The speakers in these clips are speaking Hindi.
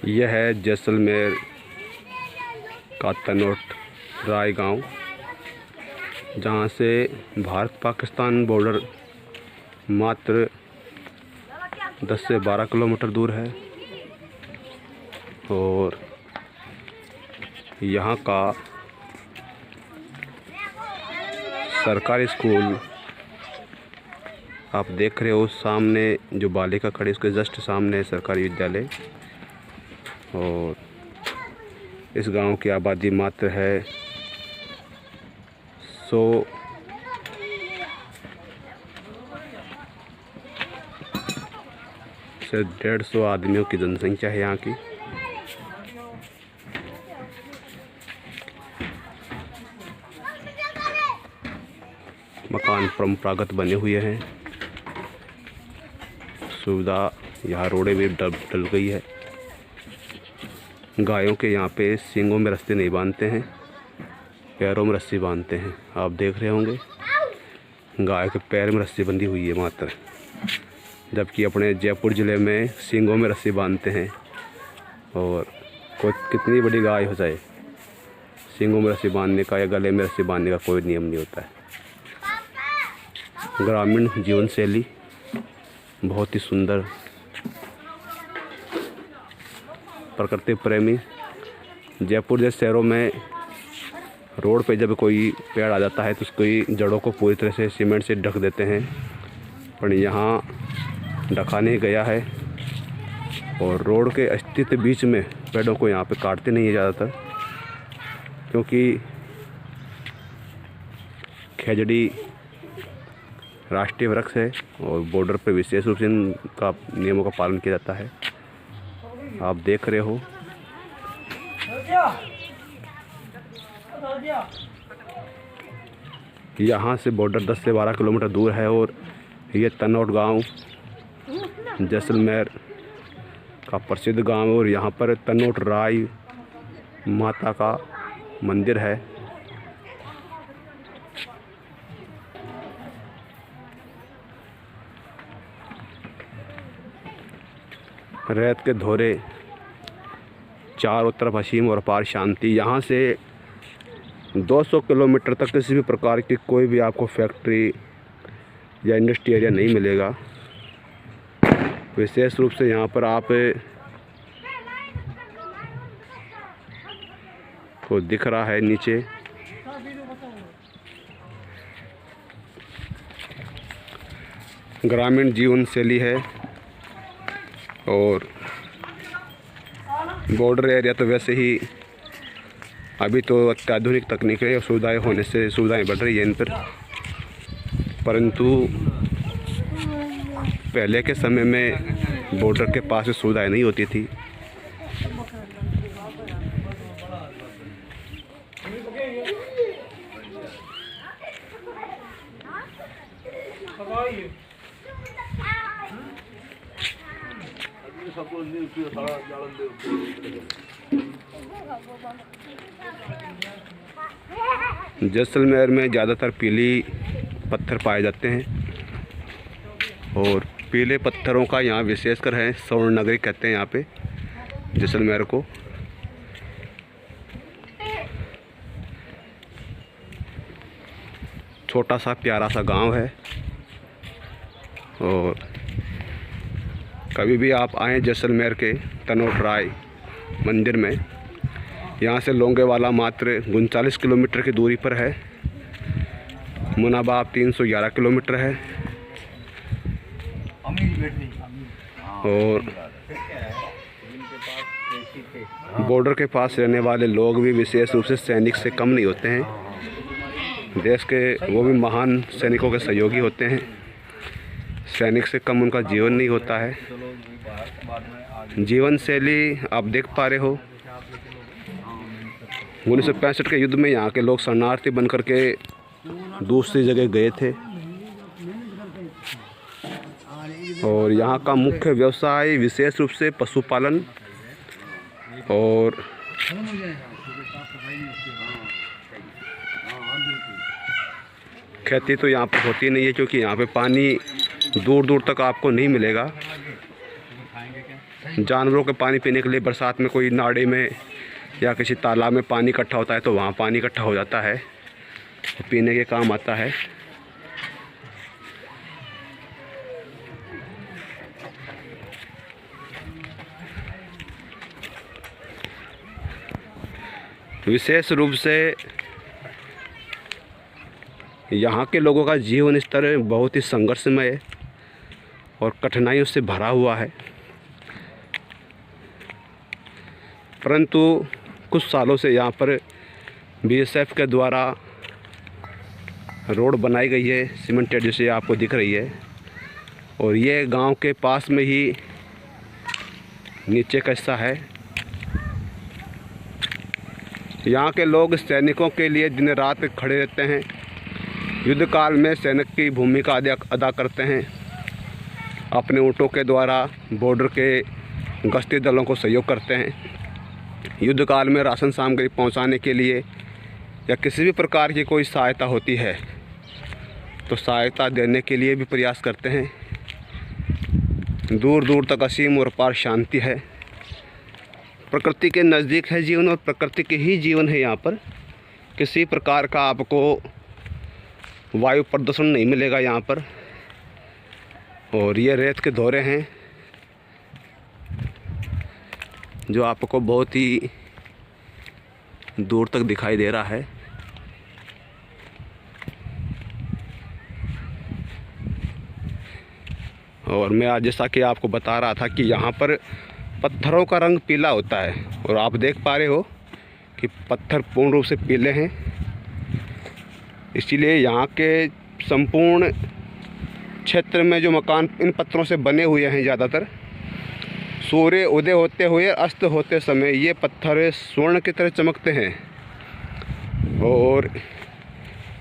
यह है जैसलमेर का तनोट राय गांव, जहां से भारत पाकिस्तान बॉर्डर मात्र 10 से 12 किलोमीटर दूर है। और यहाँ का सरकारी स्कूल आप देख रहे हो, सामने जो बालिका खड़ी उसके जस्ट सामने सरकारी विद्यालय। और इस गांव की आबादी मात्र है 100 से 150 आदमियों की जनसंख्या है यहाँ की। मकान परंपरागत बने हुए हैं। सुविधा यहाँ रोडें भी डल गई है। गायों के यहाँ पे सींगों में रस्सी नहीं बांधते हैं, पैरों में रस्सी बांधते हैं। आप देख रहे होंगे गाय के पैर में रस्सी बंधी हुई है मात्र, जबकि अपने जयपुर ज़िले में सींगों में रस्सी बांधते हैं। और कोई कितनी बड़ी गाय हो जाए, सींगों में रस्सी बांधने का या गले में रस्सी बांधने का कोई नियम नहीं होता है। ग्रामीण जीवन शैली बहुत ही सुंदर, प्रकृति प्रेमी। जयपुर जैसे शहरों में रोड पे जब कोई पेड़ आ जाता है तो उसकी जड़ों को पूरी तरह से सीमेंट से ढक देते हैं, पर यहाँ ढका नहीं गया है। और रोड के अस्तित्व बीच में पेड़ों को यहाँ पे काटते नहीं है ज़्यादातर, क्योंकि खेजड़ी राष्ट्रीय वृक्ष है और बॉर्डर पर विशेष रूप से इनका नियमों का पालन किया जाता है। आप देख रहे हो यहाँ से बॉर्डर 10 से 12 किलोमीटर दूर है। और ये तनोट गांव जैसलमेर का प्रसिद्ध गांव है। और यहाँ पर तनोट राय माता का मंदिर है। रेत के धोरे, चारों तरफ हसीम और अपार शांति। यहाँ से 200 किलोमीटर तक किसी भी प्रकार की कोई भी आपको फैक्ट्री या इंडस्ट्री एरिया नहीं मिलेगा। विशेष रूप से यहाँ पर आप को दिख रहा है नीचे ग्रामीण जीवन शैली है। और बॉर्डर एरिया तो वैसे ही अभी तो अत्याधुनिक तकनीकें और सुविधाएं होने से सुविधाएं बढ़ रही है इन पर, परंतु पहले के समय में बॉर्डर के पास सुविधाएं नहीं होती थी। जैसलमेर में ज़्यादातर पीली पत्थर पाए जाते हैं। और पीले पत्थरों का यहाँ विशेषकर है, स्वर्ण नगरी कहते हैं यहाँ पे जैसलमेर को। छोटा सा प्यारा सा गांव है। और कभी भी आप आएँ जैसलमेर के तनोट राय मंदिर में, यहाँ से लोंगेवाला मात्र 39 किलोमीटर की दूरी पर है। मुनाबाब 311 किलोमीटर है। और बॉर्डर के पास रहने वाले लोग भी विशेष रूप से सैनिक से कम नहीं होते हैं। देश के वो भी महान सैनिकों के सहयोगी होते हैं। सैनिक से कम उनका जीवन नहीं होता है। जीवन शैली आप देख पा रहे हो। 1965 के युद्ध में यहाँ के लोग शरणार्थी बन कर के दूसरी जगह गए थे। और यहाँ का मुख्य व्यवसाय विशेष रूप से पशुपालन और खेती तो यहाँ पर होती नहीं है, क्योंकि यहाँ पे पानी दूर दूर तक आपको नहीं मिलेगा। जानवरों के पानी पीने के लिए बरसात में कोई नाड़े में या किसी तालाब में पानी इकट्ठा होता है तो वहाँ पानी इकट्ठा हो जाता है, तो पीने के काम आता है। विशेष रूप से यहाँ के लोगों का जीवन स्तर बहुत ही संघर्षमय और कठिनाइयों से भरा हुआ है, परंतु कुछ सालों से यहाँ पर बीएसएफ के द्वारा रोड बनाई गई है, सीमेंटेड, जैसे आपको दिख रही है। और ये गांव के पास में ही नीचे का हिस्सा है। यहाँ के लोग सैनिकों के लिए दिन रात खड़े रहते हैं, युद्ध काल में सैनिक की भूमिका अदा करते हैं, अपने ऊँटों के द्वारा बॉर्डर के गश्ती दलों को सहयोग करते हैं। युद्ध काल में राशन सामग्री पहुंचाने के लिए या किसी भी प्रकार की कोई सहायता होती है तो सहायता देने के लिए भी प्रयास करते हैं। दूर दूर तक असीम और पार शांति है। प्रकृति के नज़दीक है जीवन और प्रकृति के ही जीवन है। यहाँ पर किसी प्रकार का आपको वायु प्रदूषण नहीं मिलेगा यहाँ पर। और ये रेत के दौरे हैं जो आपको बहुत ही दूर तक दिखाई दे रहा है। और मैं आज जैसा कि आपको बता रहा था कि यहाँ पर पत्थरों का रंग पीला होता है और आप देख पा रहे हो कि पत्थर पूर्ण रूप से पीले हैं। इसीलिए यहाँ के संपूर्ण क्षेत्र में जो मकान इन पत्थरों से बने हुए हैं, ज़्यादातर सूर्य उदय होते हुए अस्त होते समय ये पत्थर स्वर्ण की तरह चमकते हैं। और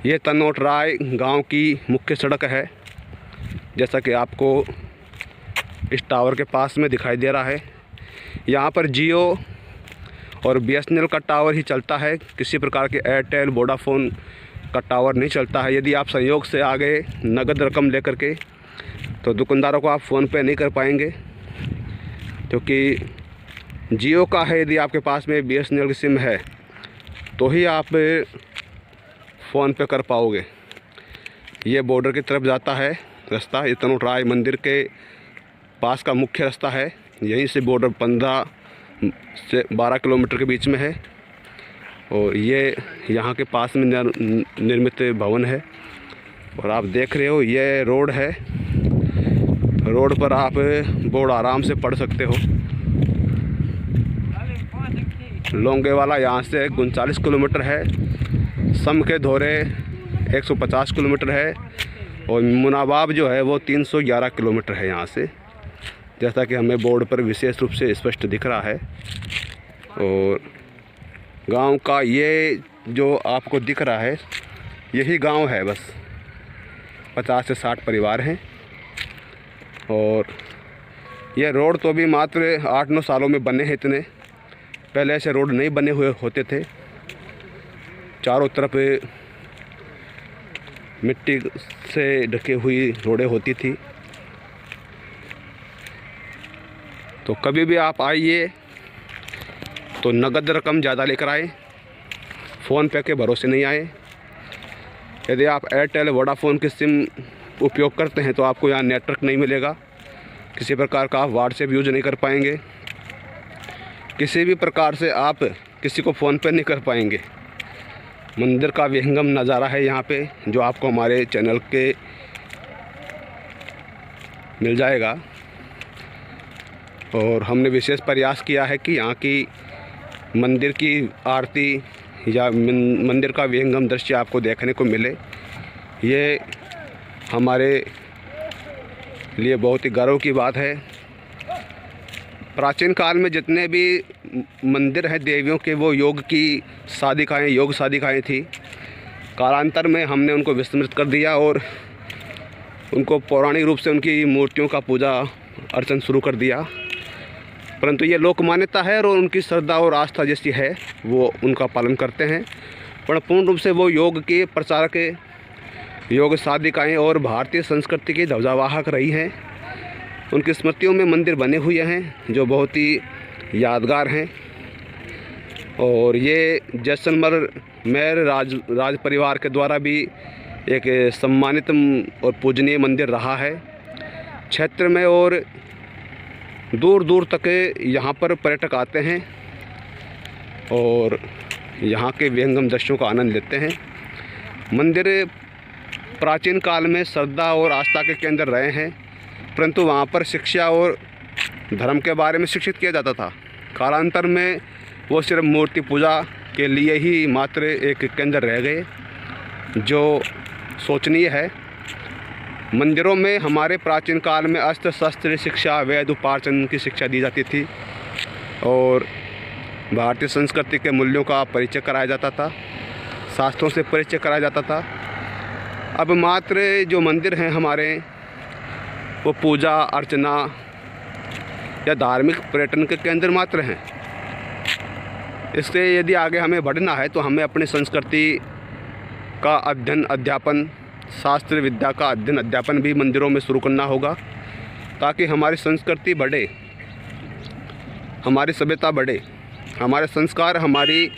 ये तनोट राय गांव की मुख्य सड़क है, जैसा कि आपको इस टावर के पास में दिखाई दे रहा है। यहाँ पर जियो और बीएसएनएल का टावर ही चलता है, किसी प्रकार के एयरटेल वोडाफोन का टावर नहीं चलता है। यदि आप संयोग से आ गए नगद रकम लेकर के तो दुकानदारों को आप फ़ोन पे नहीं कर पाएंगे, क्योंकि जियो का है। यदि आपके पास में बीएसएनएल की सिम है तो ही आप फ़ोन पे कर पाओगे। ये बॉर्डर की तरफ जाता है रास्ता, ये तनोट राय मंदिर के पास का मुख्य रास्ता है। यहीं से बॉर्डर 15 से 12 किलोमीटर के बीच में है। और ये यहाँ के पास में निर्मित भवन है। और आप देख रहे हो ये रोड है, रोड पर आप बोर्ड आराम से पढ़ सकते हो। लोंगेवाला यहाँ से 39 किलोमीटर है, सम के धोरे 150 किलोमीटर है और मुनाबाब जो है वो 311 किलोमीटर है यहाँ से, जैसा कि हमें बोर्ड पर विशेष रूप से स्पष्ट दिख रहा है। और गांव का ये जो आपको दिख रहा है यही गांव है, बस 50 से 60 परिवार हैं। और ये रोड तो भी मात्र 8-9 सालों में बने हैं। इतने पहले ऐसे रोड नहीं बने हुए होते थे। चारों तरफ मिट्टी से ढकी हुई रोडें होती थी। तो कभी भी आप आइए तो नगद रकम ज़्यादा लेकर आए, फ़ोन पे के भरोसे नहीं आए। यदि आप एयरटेल वोडाफोन की सिम उपयोग करते हैं तो आपको यहाँ नेटवर्क नहीं मिलेगा, किसी प्रकार का आप व्हाट्सएप यूज नहीं कर पाएंगे, किसी भी प्रकार से आप किसी को फ़ोन पे नहीं कर पाएंगे। मंदिर का विहंगम नज़ारा है यहाँ पे, जो आपको हमारे चैनल के मिल जाएगा। और हमने विशेष प्रयास किया है कि यहाँ की मंदिर की आरती या मंदिर का विहंगम दृश्य आपको देखने को मिले। ये हमारे लिए बहुत ही गर्व की बात है। प्राचीन काल में जितने भी मंदिर हैं देवियों के, वो योग की साधिकाएँ, योग साधिकाएँ थी। कालांतर में हमने उनको विस्मृत कर दिया और उनको पौराणिक रूप से उनकी मूर्तियों का पूजा अर्चन शुरू कर दिया। परंतु ये लोक मान्यता है और उनकी श्रद्धा और आस्था जैसी है वो उनका पालन करते हैं। पर पूर्ण रूप से वो योग के प्रचारक, योग साधिकाएँ और भारतीय संस्कृति की ध्वजावाहक रही हैं। उनकी स्मृतियों में मंदिर बने हुए हैं जो बहुत ही यादगार हैं। और ये जैसलमेर राज परिवार के द्वारा भी एक सम्मानित और पूजनीय मंदिर रहा है क्षेत्र में, और दूर दूर तक यहाँ पर पर्यटक आते हैं और यहाँ के विहंगम दृश्यों का आनंद लेते हैं। मंदिर प्राचीन काल में श्रद्धा और आस्था के केंद्र रहे हैं, परंतु वहाँ पर शिक्षा और धर्म के बारे में शिक्षित किया जाता था। कालांतर में वो सिर्फ मूर्ति पूजा के लिए ही मात्र एक केंद्र रह गए, जो शोचनीय है। मंदिरों में हमारे प्राचीन काल में अस्त्र शस्त्र शिक्षा, वेद उपार्जन की शिक्षा दी जाती थी और भारतीय संस्कृति के मूल्यों का परिचय कराया जाता था, शास्त्रों से परिचय कराया जाता था। अब मात्र जो मंदिर हैं हमारे, वो पूजा अर्चना या धार्मिक पर्यटन के केंद्र मात्र हैं। इससे यदि आगे हमें बढ़ना है तो हमें अपनी संस्कृति का अध्ययन अध्यापन, शास्त्र विद्या का अध्ययन अध्यापन भी मंदिरों में शुरू करना होगा, ताकि हमारी संस्कृति बढ़े, हमारी सभ्यता बढ़े, हमारे संस्कार हमारी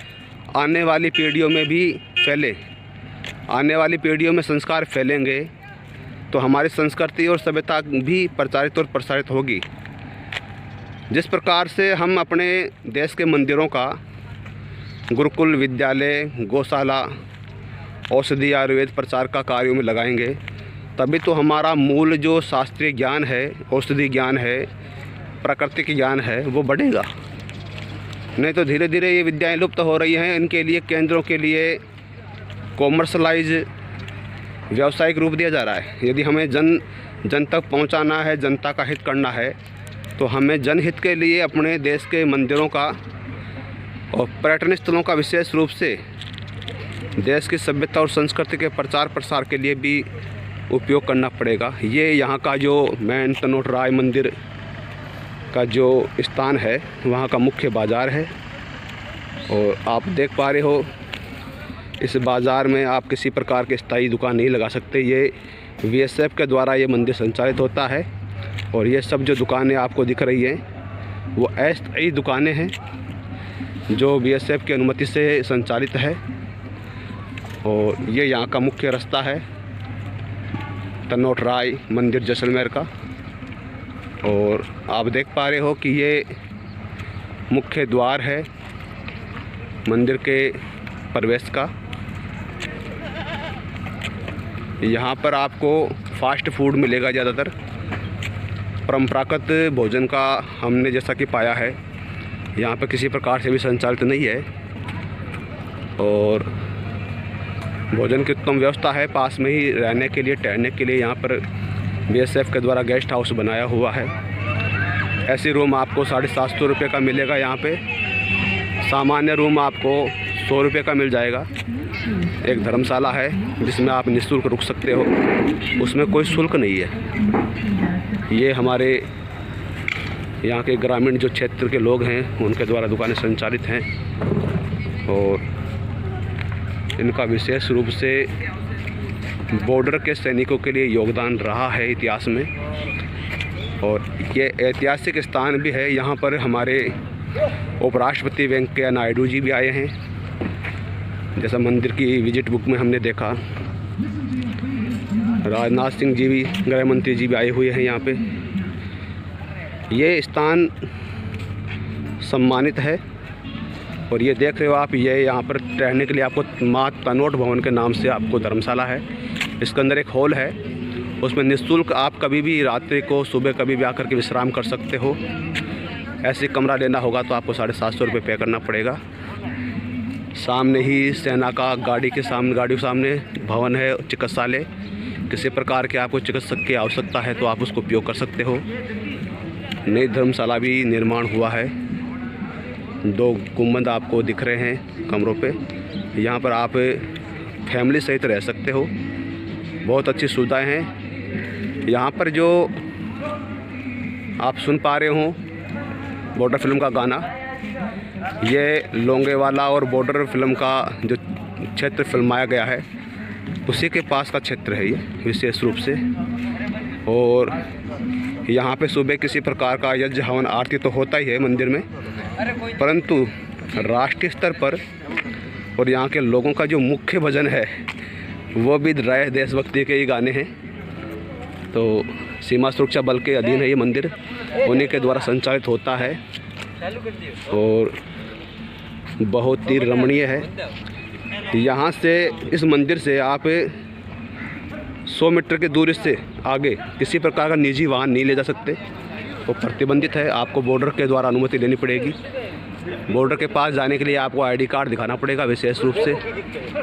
आने वाली पीढ़ियों में भी फैले। आने वाली पीढ़ियों में संस्कार फैलेंगे तो हमारी संस्कृति और सभ्यता भी प्रचारित और प्रसारित होगी। जिस प्रकार से हम अपने देश के मंदिरों का गुरुकुल, विद्यालय, गौशाला, औषधि, आयुर्वेद प्रचार का कार्यों में लगाएंगे, तभी तो हमारा मूल जो शास्त्रीय ज्ञान है, औषधि ज्ञान है, प्राकृतिक ज्ञान है, वो बढ़ेगा। नहीं तो धीरे धीरे ये विद्याएं लुप्त हो रही हैं। इनके लिए केंद्रों के लिए कॉमर्शलाइज व्यावसायिक रूप दिया जा रहा है। यदि हमें जन तक पहुंचाना है, जनता का हित करना है, तो हमें जनहित के लिए अपने देश के मंदिरों का और पर्यटन स्थलों का विशेष रूप से देश की सभ्यता और संस्कृति के प्रचार प्रसार के लिए भी उपयोग करना पड़ेगा। ये यहाँ का जो मेन तनोट राय मंदिर का जो स्थान है, वहाँ का मुख्य बाज़ार है और आप देख पा रहे हो इस बाज़ार में आप किसी प्रकार की स्थायी दुकान नहीं लगा सकते। ये बीएसएफ के द्वारा ये मंदिर संचालित होता है और ये सब जो दुकानें आपको दिख रही हैं वो अस्थायी दुकानें हैं जो बीएसएफ की अनुमति से संचालित है। और ये यहाँ का मुख्य रास्ता है तनोट राय मंदिर जैसलमेर का, और आप देख पा रहे हो कि ये मुख्य द्वार है मंदिर के प्रवेश का। यहाँ पर आपको फास्ट फूड मिलेगा ज़्यादातर। परंपरागत भोजन का हमने जैसा कि पाया है यहाँ पर किसी प्रकार से भी संचालित नहीं है और भोजन की उत्तम व्यवस्था है। पास में ही रहने के लिए, ठहरने के लिए यहाँ पर बीएसएफ के द्वारा गेस्ट हाउस बनाया हुआ है। ऐसी रूम आपको 750 रुपये का मिलेगा। यहाँ पे सामान्य रूम आपको 100 रुपये का मिल जाएगा। एक धर्मशाला है जिसमें आप निःशुल्क रुक सकते हो, उसमें कोई शुल्क नहीं है। ये हमारे यहाँ के ग्रामीण जो क्षेत्र के लोग हैं उनके द्वारा दुकानें संचालित हैं और इनका विशेष रूप से बॉर्डर के सैनिकों के लिए योगदान रहा है इतिहास में। और ये ऐतिहासिक स्थान भी है। यहाँ पर हमारे उपराष्ट्रपति वेंकैया नायडू जी भी आए हैं, जैसा मंदिर की विजिट बुक में हमने देखा। राजनाथ सिंह जी भी, गृह मंत्री जी भी आए हुए हैं यहाँ पे। ये स्थान सम्मानित है और ये देख रहे हो आप, ये यहाँ पर ठहरने के लिए आपको माँ तनोट भवन के नाम से आपको धर्मशाला है। इसके अंदर एक हॉल है, उसमें निःशुल्क आप कभी भी रात्रि को, सुबह कभी भी आकर के विश्राम कर सकते हो। ऐसे कमरा लेना होगा तो आपको 750 रुपये पे करना पड़ेगा। सामने ही सेना का गाड़ी के सामने भवन है, चिकित्सालय। किसी प्रकार के आपको चिकित्सक की आवश्यकता है तो आप उसको उपयोग कर सकते हो। नई धर्मशाला भी निर्माण हुआ है। 2 गुंबद आपको दिख रहे हैं कमरों पे। यहाँ पर आप फैमिली सहित रह सकते हो। बहुत अच्छी सुविधाएं हैं। यहाँ पर जो आप सुन पा रहे हो बॉर्डर फिल्म का गाना, ये लोंगेवाला और बॉर्डर फिल्म का जो क्षेत्र फिल्माया गया है उसी के पास का क्षेत्र है ये विशेष रूप से। और यहाँ पे सुबह किसी प्रकार का यज्ञ हवन आरती तो होता ही है मंदिर में, परंतु राष्ट्रीय स्तर पर और यहाँ के लोगों का जो मुख्य भजन है वो भी राय देशभक्ति के ही गाने हैं। तो सीमा सुरक्षा बल के अधीन है ये मंदिर, उन्हीं के द्वारा संचालित होता है और बहुत ही रमणीय है। यहाँ से इस मंदिर से आप 100 मीटर की दूरी से आगे किसी प्रकार का निजी वाहन नहीं ले जा सकते, वो प्रतिबंधित है। आपको बॉर्डर के द्वारा अनुमति लेनी पड़ेगी। बॉर्डर के पास जाने के लिए आपको आईडी कार्ड दिखाना पड़ेगा, विशेष रूप से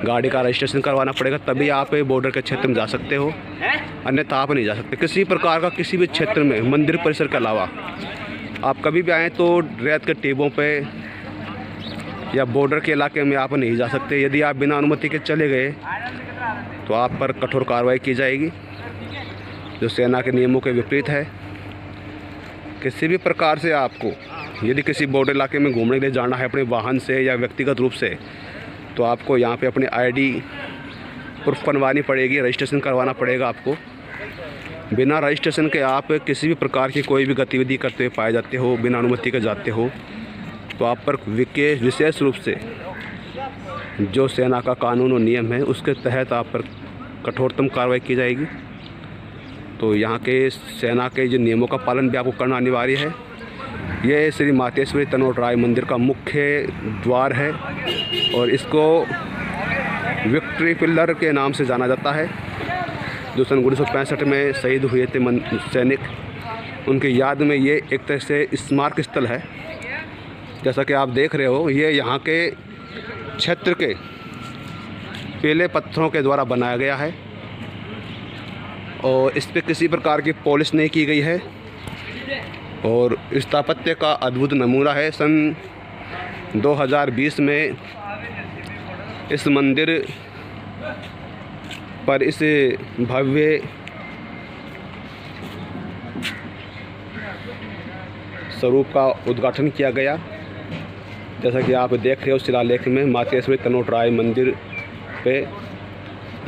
गाड़ी का रजिस्ट्रेशन करवाना पड़ेगा, तभी आप बॉर्डर के क्षेत्र में जा सकते हो, अन्यथा आप नहीं जा सकते। किसी प्रकार का किसी भी क्षेत्र में मंदिर परिसर के अलावा आप कभी भी आएँ तो रेत के टेबों पे या बॉर्डर के इलाके में आप नहीं जा सकते। यदि आप बिना अनुमति के चले गए तो आप पर कठोर कार्रवाई की जाएगी, जो सेना के नियमों के विपरीत है। किसी भी प्रकार से आपको यदि किसी बॉर्डर इलाके में घूमने के लिए जाना है अपने वाहन से या व्यक्तिगत रूप से, तो आपको यहाँ पे अपनी आईडी प्रूफ बनवानी पड़ेगी, रजिस्ट्रेशन करवाना पड़ेगा आपको। बिना रजिस्ट्रेशन के आप किसी भी प्रकार की कोई भी गतिविधि करते हुए पाए जाते हो, बिना अनुमति के जाते हो, तो आप पर विशेष रूप से जो सेना का कानून और नियम है उसके तहत आप पर कठोरतम कार्रवाई की जाएगी। तो यहाँ के सेना के जो नियमों का पालन भी आपको करना अनिवार्य है। ये श्री मातेश्वरी तनोट राय मंदिर का मुख्य द्वार है और इसको विक्ट्री पिलर के नाम से जाना जाता है, जो सन 1965 में शहीद हुए थे सैनिक, उनकी याद में ये एक तरह से स्मारक स्थल है। जैसा कि आप देख रहे हो, ये यहाँ के क्षेत्र के पीले पत्थरों के द्वारा बनाया गया है और इस पर किसी प्रकार की पॉलिश नहीं की गई है और स्थापत्य का अद्भुत नमूना है। सन 2020 में इस मंदिर पर इस भव्य स्वरूप का उद्घाटन किया गया। जैसा कि आप देख रहे हो शिलालेख में मातेश्वरी तनोट राय मंदिर पे,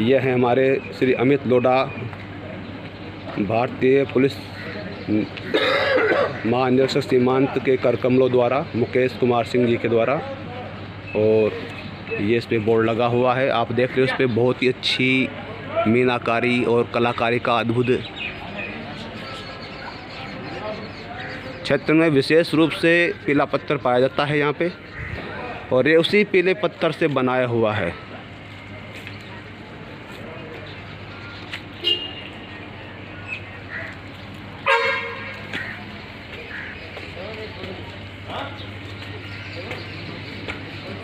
यह है हमारे श्री अमित लोढ़ा, भारतीय पुलिस महानिरीक्षक सीमांत के कर कमलों द्वारा, मुकेश कुमार सिंह जी के द्वारा, और ये इस पर बोर्ड लगा हुआ है। आप देख रहे हो इस पर बहुत ही अच्छी मीनाकारी और कलाकारी का अद्भुत क्षेत्र में विशेष रूप से पीला पत्थर पाया जाता है यहाँ पे, और ये उसी पीले पत्थर से बनाया हुआ है।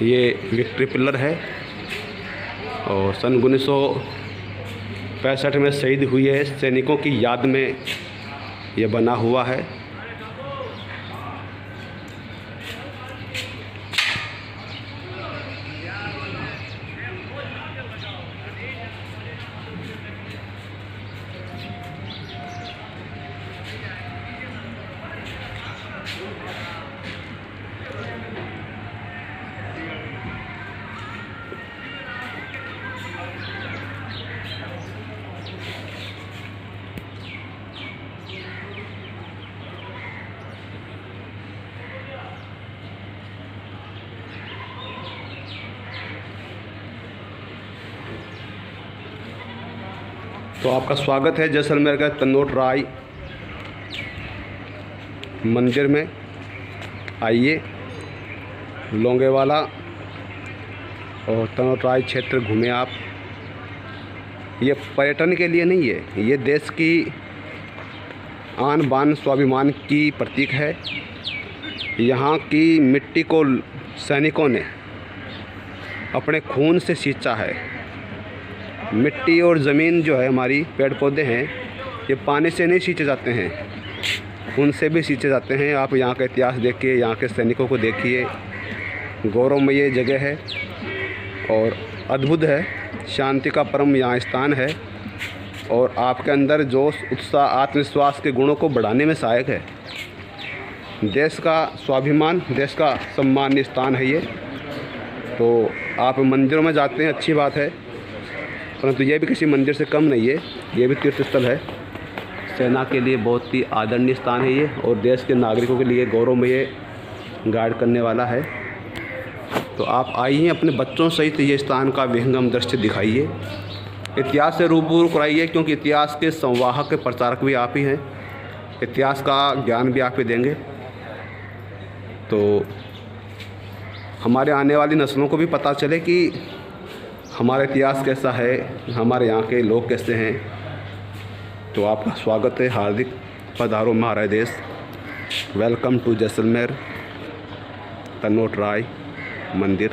ये विक्ट्री पिलर है और सन 1965 में शहीद हुए सैनिकों की याद में ये बना हुआ है। तो आपका स्वागत है जैसलमेर के तनोट राय मंदिर में। आइए लोंगेवाला और तनोट राय क्षेत्र घूमें आप। ये पर्यटन के लिए नहीं है, ये देश की आन बान स्वाभिमान की प्रतीक है। यहाँ की मिट्टी को सैनिकों ने अपने खून से सींचा है। मिट्टी और ज़मीन जो है, हमारी पेड़ पौधे हैं, ये पानी से नहीं सींचे जाते हैं, खून से भी सींचे जाते हैं। आप यहाँ का इतिहास देखिए, यहाँ के सैनिकों को देखिए, गौरवमय ये जगह है और अद्भुत है। शांति का परम यहाँ स्थान है और आपके अंदर जोश, उत्साह, आत्मविश्वास के गुणों को बढ़ाने में सहायक है। देश का स्वाभिमान, देश का सम्मानीय स्थान है ये। तो आप मंदिरों में जाते हैं, अच्छी बात है, परंतु ये भी किसी मंदिर से कम नहीं है, ये भी तीर्थ स्थल है। सेना के लिए बहुत ही आदरणीय स्थान है ये, और देश के नागरिकों के लिए गौरवमय गाइड करने वाला है। तो आप आइए, अपने बच्चों सहित ये स्थान का विहंगम दृश्य दिखाइए, इतिहास से रूबरू कराइए, क्योंकि इतिहास के संवाहक के प्रचारक भी आप ही हैं, इतिहास का ज्ञान भी आप ही देंगे। तो हमारे आने वाली नस्लों को भी पता चले कि हमारा इतिहास कैसा है, हमारे यहाँ के लोग कैसे हैं। तो आपका स्वागत है, हार्दिक पधारो हमारा देश। वेलकम टू जैसलमेर तनोट राय मंदिर।